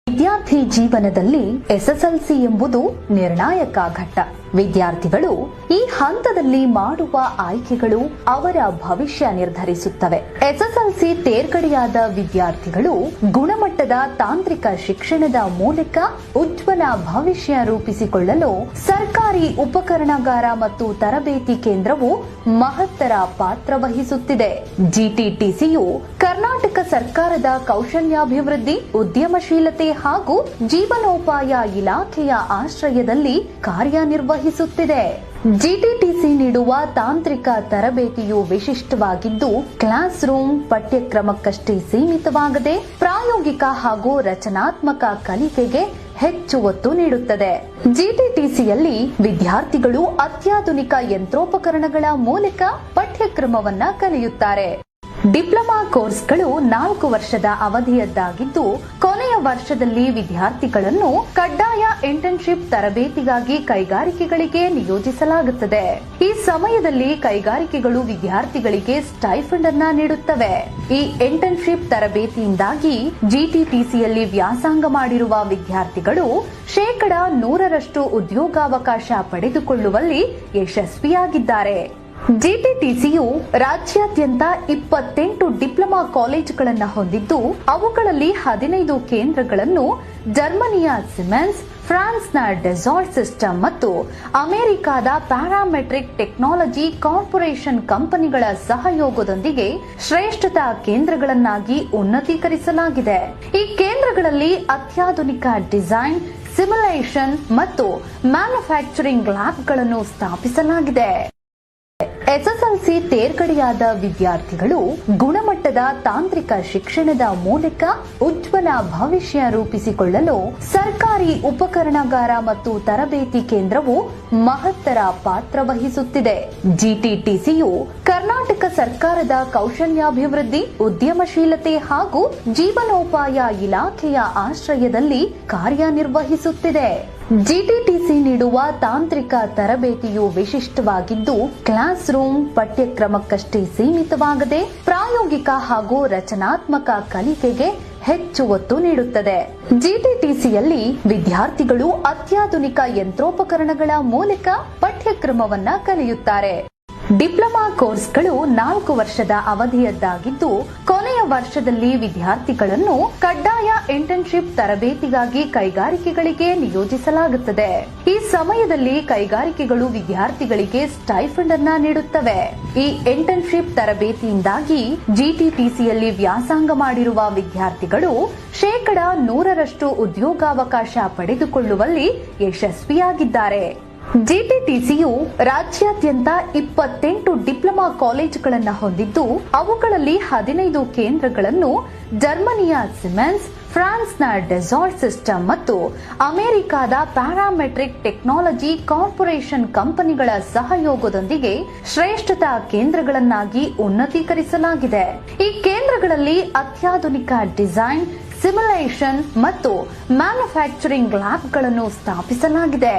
ವಿದ್ಯಾರ್ಥಿ ಜೀವನದಲ್ಲಿ ಎಸ್ಎಸ್ಎಲ್ಸಿ ಎಂಬುದು ನಿರ್ಣಾಯಕ ಘಟ್ಟ. ವಿದ್ಯಾರ್ಥಿಗಳು ಈ ಹಂತದಲ್ಲಿ ಮಾಡುವ ಆಯ್ಕೆಗಳು ಅವರ ಭವಿಷ್ಯ ನಿರ್ಧರಿಸುತ್ತವೆ. ಎಸ್ಎಸ್ಎಲ್ಸಿ ತೇರ್ಗಡೆಯಾದ ವಿದ್ಯಾರ್ಥಿಗಳು ಗುಣಮಟ್ಟದ ತಾಂತ್ರಿಕ ಶಿಕ್ಷಣದ ಮೂಲಕ ಉಜ್ವಲ ಭವಿಷ್ಯ ರೂಪಿಸಿಕೊಳ್ಳಲು ಸರ್ಕಾರಿ ಉಪಕರಣಾಗಾರ ಮತ್ತು ತರಬೇತಿ ಕೇಂದ್ರವು ಮಹತ್ತರ ಪಾತ್ರ ವಹಿಸುತ್ತಿದೆ. ಜಿಟಿಟಿಸಿಯು ಕರ್ನಾಟಕ ಸರ್ಕಾರದ ಕೌಶಲ್ಯಾಭಿವೃದ್ಧಿ, ಉದ್ಯಮಶೀಲತೆ ಹಾಗೂ ಜೀವನೋಪಾಯ ಇಲಾಖೆಯ ಆಶ್ರಯದಲ್ಲಿ ಕಾರ್ಯನಿರ್ವಹಿಸುತ್ತಿದೆ. ಜಿಟಿಟಿಸಿ ನೀಡುವ ತಾಂತ್ರಿಕ ತರಬೇತಿಯು ವಿಶಿಷ್ಟವಾಗಿದ್ದು, ಕ್ಲಾಸ್ ರೂಮ್ ಪಠ್ಯಕ್ರಮಕ್ಕಷ್ಟೇ ಸೀಮಿತವಾಗದೆ ಪ್ರಾಯೋಗಿಕ ಹಾಗೂ ರಚನಾತ್ಮಕ ಕಲಿಕೆಗೆ ಹೆಚ್ಚು ಒತ್ತು ನೀಡುತ್ತದೆ. ಜಿಟಿಟಿಸಿಯಲ್ಲಿ ವಿದ್ಯಾರ್ಥಿಗಳು ಅತ್ಯಾಧುನಿಕ ಯಂತ್ರೋಪಕರಣಗಳ ಮೂಲಕ ಪಠ್ಯಕ್ರಮವನ್ನ ಕಲಿಯುತ್ತಾರೆ. ಡಿಪ್ಲೊಮಾ ಕೋರ್ಸ್ಗಳು 4 ವರ್ಷದ ಅವಧಿಯದ್ದಾಗಿದ್ದು, ಕೊನೆಯ ವರ್ಷದಲ್ಲಿ ವಿದ್ಯಾರ್ಥಿಗಳನ್ನು ಕಡ್ಡಾಯ ಇಂಟರ್ನ್ಶಿಪ್ ತರಬೇತಿಗಾಗಿ ಕೈಗಾರಿಕೆಗಳಿಗೆ ನಿಯೋಜಿಸಲಾಗುತ್ತದೆ. ಈ ಸಮಯದಲ್ಲಿ ಕೈಗಾರಿಕೆಗಳು ವಿದ್ಯಾರ್ಥಿಗಳಿಗೆ ಸ್ಟೈಫಂಡ್ ಅನ್ನ ನೀಡುತ್ತವೆ. ಈ ಇಂಟರ್ನ್ಶಿಪ್ ತರಬೇತಿಯಿಂದಾಗಿ ಜಿಟಿಟಿಸಿಯಲ್ಲಿ ವ್ಯಾಸಂಗ ಮಾಡಿರುವ ವಿದ್ಯಾರ್ಥಿಗಳು 100% ಉದ್ಯೋಗಾವಕಾಶ ಪಡೆದುಕೊಳ್ಳುವಲ್ಲಿ ಯಶಸ್ವಿಯಾಗಿದ್ದಾರೆ. ಜಿಟಿಟಿಸಿಯು ರಾಜ್ಯಾದ್ಯಂತ 28 ಡಿಪ್ಲೊಮಾ ಕಾಲೇಜುಗಳನ್ನು ಹೊಂದಿದ್ದು, ಅವುಗಳಲ್ಲಿ 15 ಕೇಂದ್ರಗಳನ್ನು ಜರ್ಮನಿಯ ಸಿಮೆನ್ಸ್, ಫ್ರಾನ್ಸ್ನ ಡೆಸಾಲ್ಟ್ ಸಿಸ್ಟಮ್ ಮತ್ತು ಅಮೆರಿಕದ ಪ್ಯಾರಾಮೆಟ್ರಿಕ್ ಟೆಕ್ನಾಲಜಿ ಕಾರ್ಪೊರೇಷನ್ ಕಂಪನಿಗಳ ಸಹಯೋಗದೊಂದಿಗೆ ಶ್ರೇಷ್ಠತಾ ಕೇಂದ್ರಗಳನ್ನಾಗಿ ಉನ್ನತೀಕರಿಸಲಾಗಿದೆ. ಈ ಕೇಂದ್ರಗಳಲ್ಲಿ ಅತ್ಯಾಧುನಿಕ ಡಿಸೈನ್, ಸಿಮ್ಯುಲೇಷನ್ ಮತ್ತು ಮ್ಯಾನುಫ್ಯಾಕ್ಚರಿಂಗ್ ಲ್ಯಾಬ್ಗಳನ್ನು ಸ್ಥಾಪಿಸಲಾಗಿದೆ. ಎಸ್ಎಸ್ಎಲ್ಸಿ ತೇರ್ಗಡೆಯಾದ ವಿದ್ಯಾರ್ಥಿಗಳು ಗುಣಮಟ್ಟದ ತಾಂತ್ರಿಕ ಶಿಕ್ಷಣದ ಮೂಲಕ ಉಜ್ವಲ ಭವಿಷ್ಯ ರೂಪಿಸಿಕೊಳ್ಳಲು ಸರ್ಕಾರಿ ಉಪಕರಣಾಗಾರ ಮತ್ತು ತರಬೇತಿ ಕೇಂದ್ರವು ಮಹತ್ತರ ಪಾತ್ರ ವಹಿಸುತ್ತಿದೆ. ಜಿಟಿಟಿಸಿಯು ಕರ್ನಾಟಕ ಸರ್ಕಾರದ ಕೌಶಲ್ಯಾಭಿವೃದ್ಧಿ, ಉದ್ಯಮಶೀಲತೆ ಹಾಗೂ ಜೀವನೋಪಾಯ ಇಲಾಖೆಯ ಆಶ್ರಯದಲ್ಲಿ ಕಾರ್ಯನಿರ್ವಹಿಸುತ್ತಿದೆ. ಜಿಟಿಟಿಸಿ ನೀಡುವ ತಾಂತ್ರಿಕ ತರಬೇತಿಯು ವಿಶಿಷ್ಟವಾಗಿದ್ದು, ಕ್ಲಾಸ್ ರೂಮ್ ಪಠ್ಯಕ್ರಮಕ್ಕಷ್ಟೇ ಸೀಮಿತವಾಗದೆ ಪ್ರಾಯೋಗಿಕ ಹಾಗೂ ರಚನಾತ್ಮಕ ಕಲಿಕೆಗೆ ಹೆಚ್ಚು ಒತ್ತು ನೀಡುತ್ತದೆ. ಜಿಟಿಟಿಸಿಯಲ್ಲಿ ವಿದ್ಯಾರ್ಥಿಗಳು ಅತ್ಯಾಧುನಿಕ ಯಂತ್ರೋಪಕರಣಗಳ ಮೂಲಕ ಪಠ್ಯಕ್ರಮವನ್ನ ಕಲಿಯುತ್ತಾರೆ. ಡಿಪ್ಲೊಮಾ ಕೋರ್ಸ್ಗಳು 4 ವರ್ಷದ ಅವಧಿಯದ್ದಾಗಿದ್ದು, ಕೊನೆಯ ವರ್ಷದಲ್ಲಿ ವಿದ್ಯಾರ್ಥಿಗಳನ್ನು ಕಡ್ಡಾಯ ಇಂಟರ್ನ್ಶಿಪ್ ತರಬೇತಿಗಾಗಿ ಕೈಗಾರಿಕೆಗಳಿಗೆ ನಿಯೋಜಿಸಲಾಗುತ್ತದೆ. ಈ ಸಮಯದಲ್ಲಿ ಕೈಗಾರಿಕೆಗಳು ವಿದ್ಯಾರ್ಥಿಗಳಿಗೆ ಸ್ಟೈಫಂಡ್ ಅನ್ನ ನೀಡುತ್ತವೆ. ಈ ಇಂಟರ್ನ್ಶಿಪ್ ತರಬೇತಿಯಿಂದಾಗಿ ಜಿಟಿಟಿಸಿಯಲ್ಲಿ ವ್ಯಾಸಂಗ ಮಾಡಿರುವ ವಿದ್ಯಾರ್ಥಿಗಳು 100% ಉದ್ಯೋಗಾವಕಾಶ ಪಡೆದುಕೊಳ್ಳುವಲ್ಲಿ ಯಶಸ್ವಿಯಾಗಿದ್ದಾರೆ. ಜಿಟಿಟಿಸಿಯು ರಾಜ್ಯಾದ್ಯಂತ 28 ಡಿಪ್ಲೊಮಾ ಕಾಲೇಜುಗಳನ್ನು ಹೊಂದಿದ್ದು, ಅವುಗಳಲ್ಲಿ 15 ಕೇಂದ್ರಗಳನ್ನು ಜರ್ಮನಿಯ ಸಿಮೆನ್ಸ್, ಫ್ರಾನ್ಸ್ನ ಡೆಸಾಲ್ಟ್ ಸಿಸ್ಟಮ್ ಮತ್ತು ಅಮೆರಿಕದ ಪ್ಯಾರಾಮೆಟ್ರಿಕ್ ಟೆಕ್ನಾಲಜಿ ಕಾರ್ಪೊರೇಷನ್ ಕಂಪನಿಗಳ ಸಹಯೋಗದೊಂದಿಗೆ ಶ್ರೇಷ್ಠತಾ ಕೇಂದ್ರಗಳನ್ನಾಗಿ ಉನ್ನತೀಕರಿಸಲಾಗಿದೆ. ಈ ಕೇಂದ್ರಗಳಲ್ಲಿ ಅತ್ಯಾಧುನಿಕ ಡಿಸೈನ್, ಸಿಮ್ಯುಲೇಷನ್ ಮತ್ತು ಮ್ಯಾನುಫ್ಯಾಕ್ಚರಿಂಗ್ ಲ್ಯಾಬ್ಗಳನ್ನು ಸ್ಥಾಪಿಸಲಾಗಿದೆ.